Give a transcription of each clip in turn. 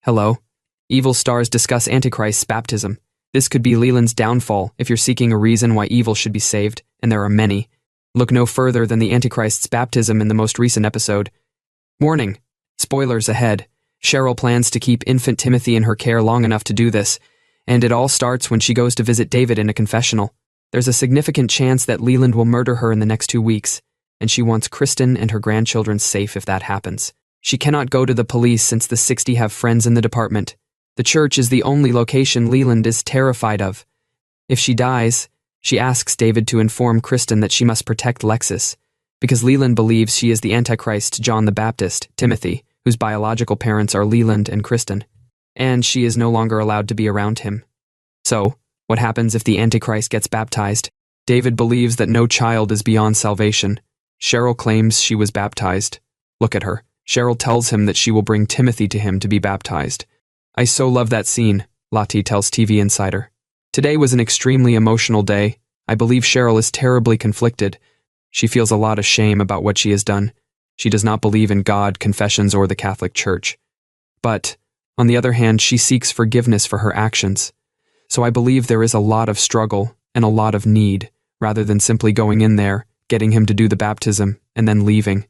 Hello. Evil stars discuss Antichrist's baptism. This could be Leland's downfall if you're seeking a reason why evil should be saved, and there are many. Look no further than the Antichrist's baptism in the most recent episode. Warning. Spoilers ahead. Cheryl plans to keep infant Timothy in her care long enough to do this, and it all starts when she goes to visit David in a confessional. There's a significant chance that Leland will murder her in the next 2 weeks, and she wants Kristen and her grandchildren safe if that happens. She cannot go to the police since the 60 have friends in the department. The church is the only location Leland is terrified of. If she dies, she asks David to inform Kristen that she must protect Lexus, because Leland believes she is the Antichrist John the Baptist, Timothy, whose biological parents are Leland and Kristen, and she is no longer allowed to be around him. So, what happens if the Antichrist gets baptized? David believes that no child is beyond salvation. Cheryl claims she was baptized. Look at her. Cheryl tells him that she will bring Timothy to him to be baptized. I so love that scene, Lottie tells TV Insider. Today was an extremely emotional day. I believe Cheryl is terribly conflicted. She feels a lot of shame about what she has done. She does not believe in God, confessions, or the Catholic Church. But, on the other hand, she seeks forgiveness for her actions. So I believe there is a lot of struggle and a lot of need, rather than simply going in there, getting him to do the baptism, and then leaving.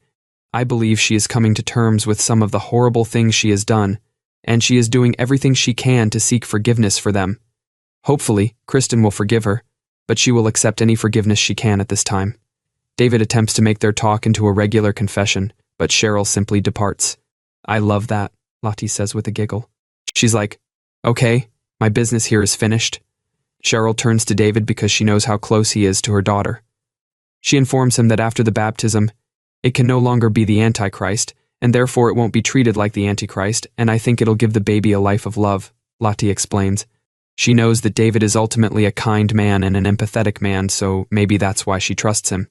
I believe she is coming to terms with some of the horrible things she has done, and she is doing everything she can to seek forgiveness for them. Hopefully, Kristen will forgive her, but she will accept any forgiveness she can at this time. David attempts to make their talk into a regular confession, but Cheryl simply departs. I love that, Lottie says with a giggle. She's like, okay, my business here is finished. Cheryl turns to David because she knows how close he is to her daughter. She informs him that after the baptism, it can no longer be the Antichrist, and therefore it won't be treated like the Antichrist, and I think it'll give the baby a life of love, Lottie explains. She knows that David is ultimately a kind man and an empathetic man, so maybe that's why she trusts him.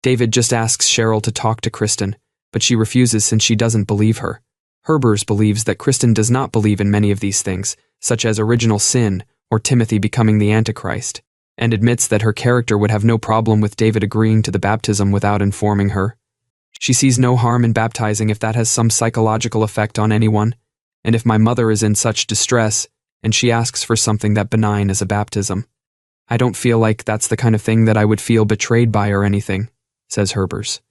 David just asks Cheryl to talk to Kristen, but she refuses since she doesn't believe her. Herbers believes that Kristen does not believe in many of these things, such as original sin or Timothy becoming the Antichrist, and admits that her character would have no problem with David agreeing to the baptism without informing her. She sees no harm in baptizing if that has some psychological effect on anyone, and if my mother is in such distress, and she asks for something that benign as a baptism. I don't feel like that's the kind of thing that I would feel betrayed by or anything, says Herbers.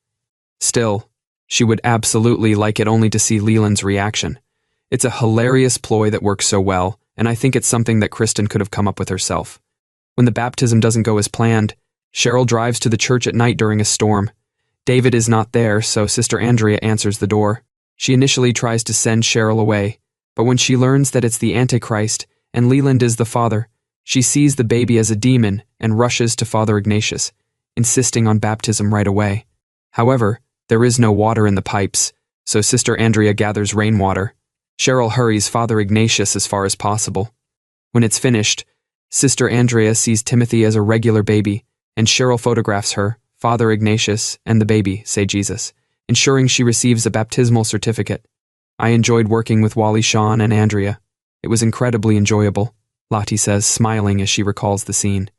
Still, she would absolutely like it only to see Leland's reaction. It's a hilarious ploy that works so well, and I think it's something that Kristen could have come up with herself. When the baptism doesn't go as planned, Cheryl drives to the church at night during a storm. David is not there, so Sister Andrea answers the door. She initially tries to send Cheryl away, but when she learns that it's the Antichrist and Leland is the father, she sees the baby as a demon and rushes to Father Ignatius, insisting on baptism right away. However, there is no water in the pipes, so Sister Andrea gathers rainwater. Cheryl hurries Father Ignatius as far as possible. When it's finished, Sister Andrea sees Timothy as a regular baby, and Cheryl photographs her, Father Ignatius, and the baby, say Jesus, ensuring she receives a baptismal certificate. I enjoyed working with Wally Shawn and Andrea. It was incredibly enjoyable, Lottie says, smiling as she recalls the scene.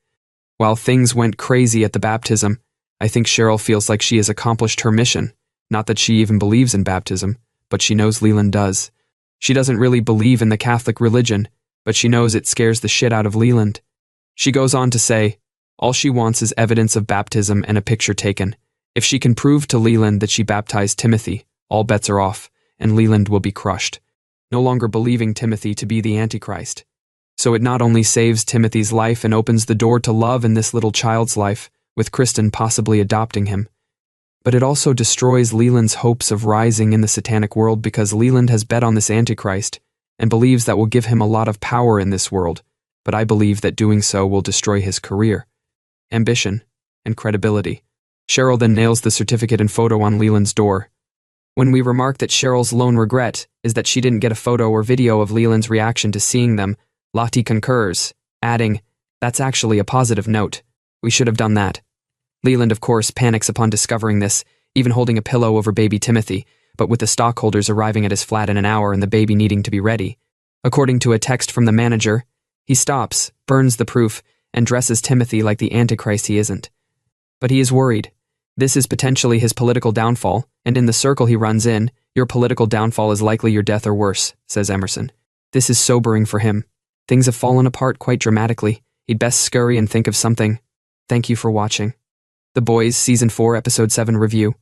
While things went crazy at the baptism, I think Cheryl feels like she has accomplished her mission. Not that she even believes in baptism, but she knows Leland does. She doesn't really believe in the Catholic religion, but she knows it scares the shit out of Leland. She goes on to say, all she wants is evidence of baptism and a picture taken. If she can prove to Leland that she baptized Timothy, all bets are off, and Leland will be crushed, no longer believing Timothy to be the Antichrist. So it not only saves Timothy's life and opens the door to love in this little child's life, with Kristen possibly adopting him, but it also destroys Leland's hopes of rising in the satanic world because Leland has bet on this Antichrist and believes that will give him a lot of power in this world, but I believe that doing so will destroy his career, ambition, and credibility. Cheryl then nails the certificate and photo on Leland's door. When we remark that Cheryl's lone regret is that she didn't get a photo or video of Leland's reaction to seeing them, Lottie concurs, adding, that's actually a positive note. We should have done that. Leland, of course, panics upon discovering this, even holding a pillow over baby Timothy, but with the stockholders arriving at his flat in an hour and the baby needing to be ready. According to a text from the manager, he stops, burns the proof, and dresses Timothy like the Antichrist he isn't. But he is worried. This is potentially his political downfall, and in the circle he runs in, your political downfall is likely your death or worse, says Emerson. This is sobering for him. Things have fallen apart quite dramatically. He'd best scurry and think of something. Thank you for watching. The Boys Season 4 Episode 7 Review.